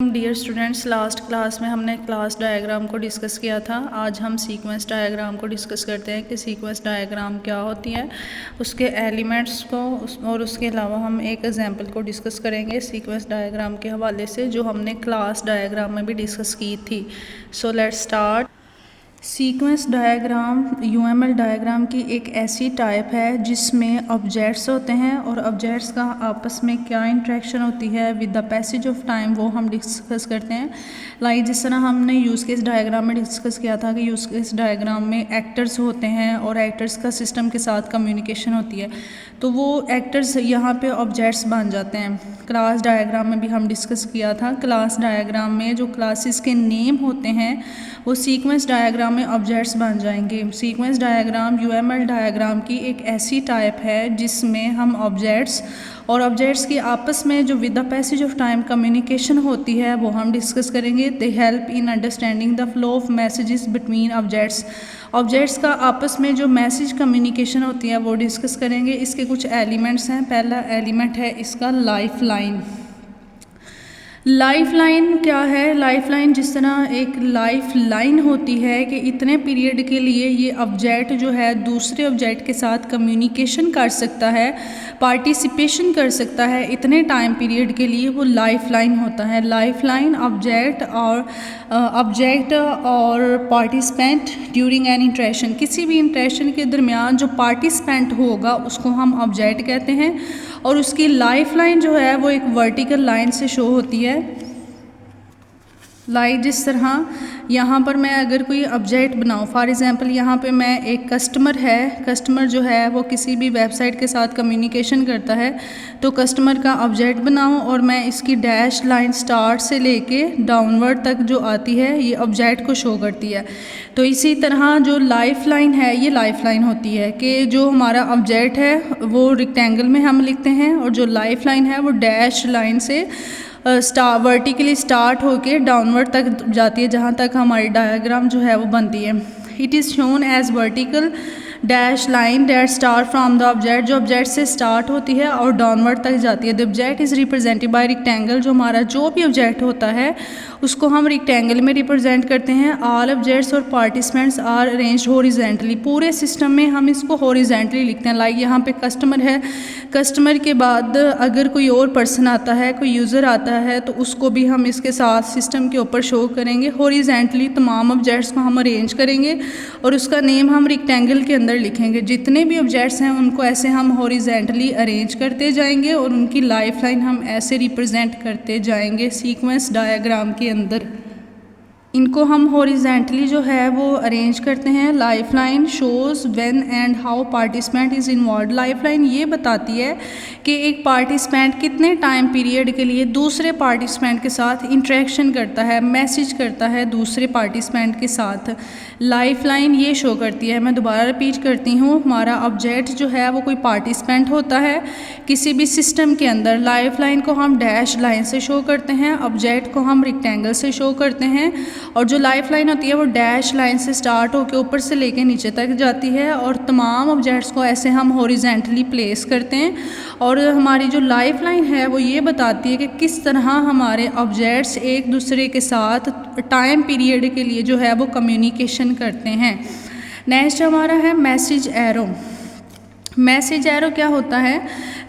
Dear students, last class में हमने class diagram को डिस्कस किया था। आज हम सीक्वेंस डायग्राम को डिस्कस करते हैं कि सीक्वेंस डायग्राम क्या होती है, उसके एलिमेंट्स को और उसके अलावा हम एक एग्जांपल को डिस्कस करेंगे सीक्वेंस डायग्राम के हवाले से, जो हमने क्लास डायग्राम में भी डिस्कस की थी। So let's start. Sequence diagram UML diagram की एक ऐसी टाइप है जिसमें ऑब्जेक्ट्स होते हैं और ऑब्जेक्ट्स का आपस में क्या इंटरेक्शन होती है with the passage of time, वो हम डिस्कस करते हैं। लाइक जिस तरह हमने यूज़ केस डायग्राम में डिस्कस किया था कि यूज़ केस डायग्राम में एक्टर्स होते हैं और एक्टर्स का सिस्टम के साथ कम्युनिकेशन होती है, तो वो एक्टर्स यहाँ पे ऑब्जेक्ट्स बन जाते हैं। क्लास डायग्राम में भी हम डिस्कस किया था, क्लास डायग्राम में जो क्लासेस के नेम होते हैं वो सीक्वेंस डायग्राम में ऑब्जेक्ट्स बन जाएंगे। सीक्वेंस डायग्राम यूएमएल डायग्राम की एक ऐसी टाइप है जिसमें हम ऑब्जेक्ट्स और ऑब्जेक्ट्स की आपस में जो with the passage of time communication होती है वो हम डिस्कस करेंगे। They help in understanding the flow of messages between objects. Objects का आपस में जो मैसेज कम्युनिकेशन होती है वो डिस्कस करेंगे। इसके कुछ एलिमेंट्स हैं। पहला एलिमेंट है इसका लाइफ लाइन। लाइफ लाइन क्या है? लाइफ लाइन जिस तरह एक लाइफ लाइन होती है कि इतने पीरियड के लिए ये ऑब्जेक्ट जो है दूसरे ऑब्जेक्ट के साथ कम्युनिकेशन कर सकता है, पार्टिसिपेशन कर सकता है, इतने टाइम पीरियड के लिए, वो लाइफ लाइन होता है। लाइफ लाइन ऑब्जेक्ट और पार्टिसिपेंट ड्यूरिंग एन इंटरेक्शन, किसी भी इंटरेक्शन के दरमियान जो पार्टिसिपेंट होगा उसको हम ऑब्जेक्ट कहते हैं। और उसकी लाइफ लाइन जो है वो एक वर्टिकल लाइन से शो होती है। लाइक जिस तरह यहाँ पर मैं अगर कोई ऑब्जेक्ट बनाऊँ, फॉर एग्जांपल यहाँ पे मैं एक कस्टमर है, कस्टमर जो है वो किसी भी वेबसाइट के साथ कम्युनिकेशन करता है, तो कस्टमर का ऑब्जेक्ट बनाऊँ और मैं इसकी डैश लाइन स्टार्ट से लेके डाउनवर्ड तक जो आती है ये ऑब्जेक्ट को शो करती है। तो इसी तरह जो लाइफ लाइन है ये लाइफ लाइन होती है कि जो हमारा ऑब्जेक्ट है वो रेक्टेंगल में हम लिखते हैं और जो लाइफ लाइन है वो डैश लाइन से वर्टिकली स्टार्ट होके डाउनवर्ड तक जाती है, जहाँ तक हमारी डायग्राम जो है वो बनती है। It is shown as vertical dash line that start from the object, जो ऑब्जेक्ट से स्टार्ट होती है और डाउनवर्ड तक जाती है। The object is represented by rectangle, जो हमारा जो भी ऑब्जेक्ट होता है उसको हम रेक्टेंगल में रिप्रेजेंट करते हैं। ऑल ऑब्जेक्ट्स और पार्टिसिपेंट्स आर अरेंज्ड हॉरिजॉन्टली, पूरे सिस्टम में हम इसको हॉरिजॉन्टली लिखते हैं। लाइक यहाँ पे कस्टमर है, कस्टमर के बाद अगर कोई और पर्सन आता है, कोई यूज़र आता है, तो उसको भी हम इसके साथ सिस्टम के ऊपर शो करेंगे। हॉरिजॉन्टली तमाम ऑब्जेक्ट्स को हम अरेंज करेंगे और उसका नेम हम रेक्टेंगल के अंदर लिखेंगे। जितने भी ऑब्जेक्ट्स हैं उनको ऐसे हम हॉरिजॉन्टली अरेंज करते जाएंगे और उनकी लाइफ लाइन हम ऐसे रिप्रेजेंट करते जाएंगे सीक्वेंस डायग्राम के अंदर। इनको हम हॉरिजॉन्टली जो है वो अरेंज करते हैं। Life line shows when and how participant is involve. Life line ये बताती है कि एक पार्टिसिपेंट कितने टाइम पीरियड के लिए दूसरे पार्टिसिपेंट के साथ इंटरेक्शन करता है, मैसेज करता है दूसरे पार्टिसिपेंट के साथ। लाइफ लाइन ये शो करती है, मैं दोबारा रिपीट करती हूँ, हमारा ऑब्जेक्ट जो है वो कोई पार्टिसिपेंट होता है किसी भी सिस्टम के अंदर। लाइफ लाइन को हम डैश लाइन से शो करते हैं, ऑब्जेक्ट को हम रेक्टेंगल से शो करते हैं, और जो लाइफ लाइन होती है वो डैश लाइन से स्टार्ट होकर ऊपर से लेके नीचे तक जाती है और तमाम ऑब्जेक्ट्स को ऐसे हम हॉरिजॉन्टली प्लेस करते हैं। और हमारी जो लाइफ लाइन है वो ये बताती है कि किस तरह हमारे ऑब्जेक्ट्स एक दूसरे के साथ टाइम पीरियड के लिए जो है वो कम्युनिकेशन करते हैं। नेक्स्ट हमारा है मैसेज एरो। मैसेज एरो क्या होता है?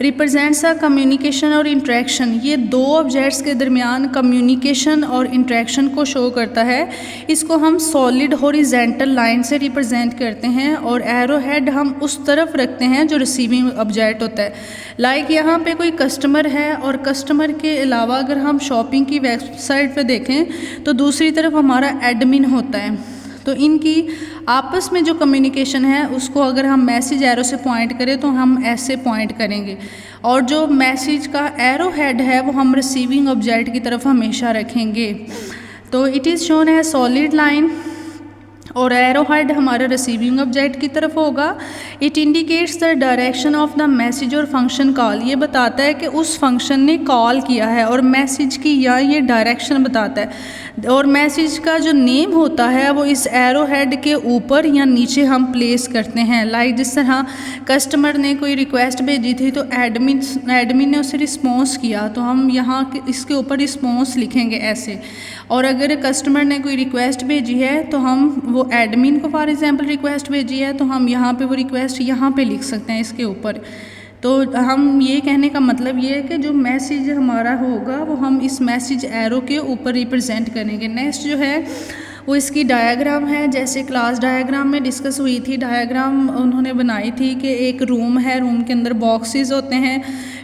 रिप्रेजेंट्स अ कम्युनिकेशन और इंटरेक्शन। ये दो ऑब्जेक्ट्स के दरमियान कम्युनिकेशन और इंटरेक्शन को शो करता है। इसको हम सॉलिड हॉरिजॉन्टल लाइन से रिप्रेजेंट करते हैं और एरो हेड हम उस तरफ रखते हैं जो रिसीविंग ऑब्जेक्ट होता है। लाइक यहाँ पे कोई कस्टमर है और कस्टमर के अलावा अगर हम शॉपिंग की वेबसाइट पे देखें तो दूसरी तरफ हमारा एडमिन होता है। तो इनकी आपस में जो कम्युनिकेशन है उसको अगर हम मैसेज एरो से पॉइंट करें तो हम ऐसे पॉइंट करेंगे, और जो मैसेज का एरो हेड है वो हम रिसीविंग ऑब्जेक्ट की तरफ हमेशा रखेंगे। तो इट इज़ शोन है सॉलिड लाइन और एरो हेड हमारे रिसीविंग ऑब्जेक्ट की तरफ होगा। It indicates the direction of the message और फंक्शन कॉल। ये बताता है कि उस फंक्शन ने कॉल किया है और मैसेज की या ये डायरेक्शन बताता है। और मैसेज का जो नेम होता है वो इस एरो हेड के ऊपर या नीचे हम प्लेस करते हैं। लाइक जिस तरह कस्टमर ने कोई रिक्वेस्ट भेजी थी तो एडमिन ने उसे रिस्पॉन्स किया, तो हम यहाँ इसके ऊपर रिस्पॉन्स लिखेंगे ऐसे। और अगर कस्टमर ने कोई रिक्वेस्ट भेजी है तो हम वो एडमिन को फॉर एग्जांपल रिक्वेस्ट भेजी है तो हम यहाँ पे वो रिक्वेस्ट यहाँ पे लिख सकते हैं इसके ऊपर। तो हम ये कहने का मतलब ये है कि जो मैसेज हमारा होगा वो हम इस मैसेज एरो के ऊपर रिप्रेजेंट करेंगे। नेक्स्ट जो है वो इसकी डायग्राम है, जैसे क्लास डायग्राम में डिस्कस हुई थी। डायग्राम उन्होंने बनाई थी कि एक रूम है, रूम के अंदर बॉक्सेस होते हैं,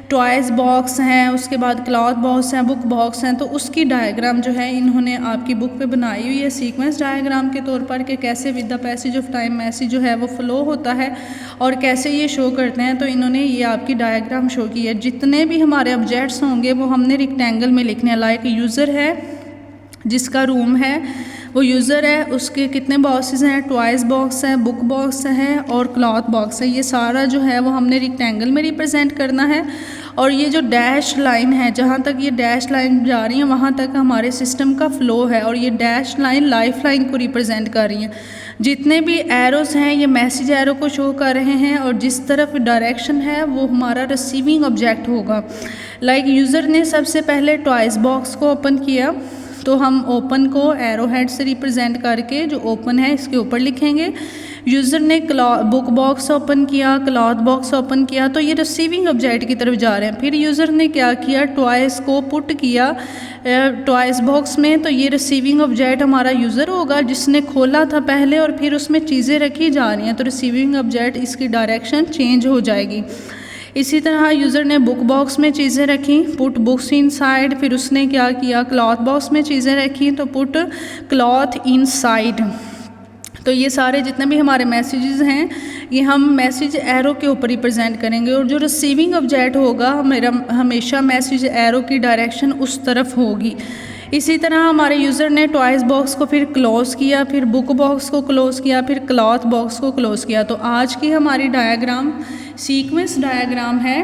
टॉयज़ बॉक्स हैं, उसके बाद क्लॉथ बॉक्स हैं, बुक बॉक्स हैं। तो उसकी डायग्राम जो है इन्होंने आपकी बुक पे बनाई हुई है सीक्वेंस डायग्राम के तौर पर कि कैसे with the passage of time message जो है वो फ्लो होता है और कैसे ये शो करते हैं। तो इन्होंने ये आपकी डायग्राम शो की है। जितने भी हमारे ऑब्जेक्ट्स होंगे वो हमने रेक्टेंगल में लिखने हैं। लाइक यूज़र है जिसका रूम है वो यूज़र है, उसके कितने बॉक्सेस हैं, टॉयज़ बॉक्स है, बुक बॉक्स है और क्लॉथ बॉक्स है। ये सारा जो है वो हमने रेक्टेंगल में रिप्रेजेंट करना है। और ये जो डैश लाइन है, जहाँ तक ये डैश लाइन जा रही है वहाँ तक हमारे सिस्टम का फ़्लो है और ये डैश लाइन लाइफ लाइन को रिप्रेजेंट कर रही है। जितने भी एरोज़ हैं ये मैसेज एरो को शो कर रहे हैं और जिस तरफ डायरेक्शन है वो हमारा रिसीविंग ऑब्जेक्ट होगा। लाइक यूज़र ने सबसे पहले टॉयज़ बॉक्स को ओपन किया तो हम ओपन को एरो हेड से रिप्रेजेंट करके जो ओपन है इसके ऊपर लिखेंगे। यूज़र ने बुक बॉक्स ओपन किया, क्लॉथ बॉक्स ओपन किया, तो ये रिसीविंग ऑब्जेक्ट की तरफ जा रहे हैं। फिर यूज़र ने क्या किया, टॉयज़ को पुट किया टॉयज़ बॉक्स में, तो ये रिसीविंग ऑब्जेक्ट हमारा यूज़र होगा जिसने खोला था पहले और फिर उसमें चीज़ें रखी जा रही हैं, तो रिसीविंग ऑब्जेक्ट इसकी डायरेक्शन चेंज हो जाएगी। इसी तरह यूज़र ने बुक बॉक्स में चीज़ें रखी, पुट बुक्स इनसाइड। फिर उसने क्या किया, क्लॉथ बॉक्स में चीज़ें रखी तो पुट क्लॉथ इनसाइड। तो ये सारे जितने भी हमारे मैसेजेस हैं ये हम मैसेज एरो के ऊपर रिप्रेजेंट करेंगे और जो रिसीविंग ऑब्जेक्ट होगा मेरा हमेशा मैसेज एरो की डायरेक्शन उस तरफ होगी। इसी तरह हमारे यूज़र ने टॉयज़ बॉक्स को फिर क्लोज़ किया, फिर बुक बॉक्स को क्लोज़ किया, फिर क्लॉथ बॉक्स को क्लोज़ किया। तो आज की हमारी डायग्राम सीक्वेंस डायग्राम है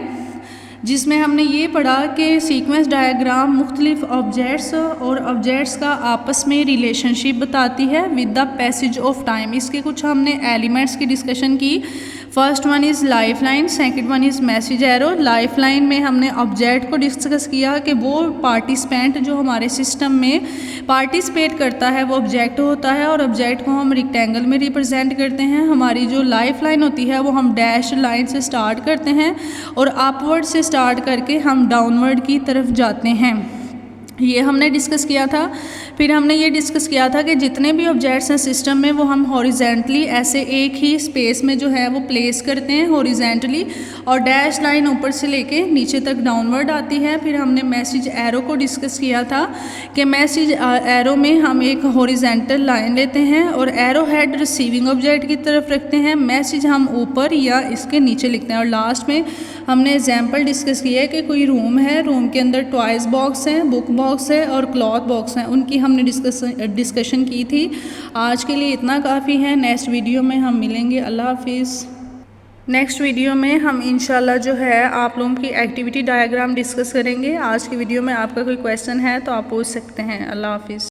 जिसमें हमने ये पढ़ा कि सीक्वेंस डायग्राम मुख्तलिफ ऑब्जेक्ट्स और ऑब्जेक्ट्स का आपस में रिलेशनशिप बताती है with the passage of time. इसके कुछ हमने एलिमेंट्स की डिस्कशन की। First one is life line, second one is message arrow. Life line में हमने ऑब्जेक्ट को डिस्कस किया कि वो पार्टिसिपेंट जो हमारे सिस्टम में पार्टिसिपेट करता है वो ऑब्जेक्ट होता है और ऑब्जेक्ट को हम रेक्टेंगल में रिप्रेजेंट करते हैं। हमारी जो लाइफ लाइन होती है वो हम डैश लाइन से स्टार्ट करते हैं और अपवर्ड से स्टार्ट करके हम डाउनवर्ड की तरफ जाते हैं, ये हमने डिस्कस किया था। फिर हमने ये डिस्कस किया था कि जितने भी ऑब्जेक्ट्स हैं सिस्टम में वो हम हॉरिजेंटली ऐसे एक ही स्पेस में जो है वो प्लेस करते हैं हॉरिजेंटली और डैश लाइन ऊपर से लेके नीचे तक डाउनवर्ड आती है। फिर हमने मैसेज एरो को डिस्कस किया था कि मैसेज एरो में हम एक हॉरिजेंटल लाइन लेते हैं और एरो हेड रिसीविंग ऑब्जेक्ट की तरफ रखते हैं, मैसेज हम ऊपर या इसके नीचे लिखते हैं। और लास्ट में हमने एग्जाम्पल डिस्कस किया है कि कोई रूम है, रूम के अंदर टॉयज़ बॉक्स हैं, बुक बॉक्स है और क्लॉथ बॉक्स हैं, उनकी हमने डिस्कशन की थी। आज के लिए इतना काफ़ी है। नेक्स्ट वीडियो में हम मिलेंगे। अल्लाह हाफिज़। नेक्स्ट वीडियो में हम इंशाल्लाह जो है आप लोगों की एक्टिविटी डायग्राम डिस्कस करेंगे। आज की वीडियो में आपका कोई क्वेश्चन है तो आप पूछ सकते हैं। अल्लाह हाफिज़।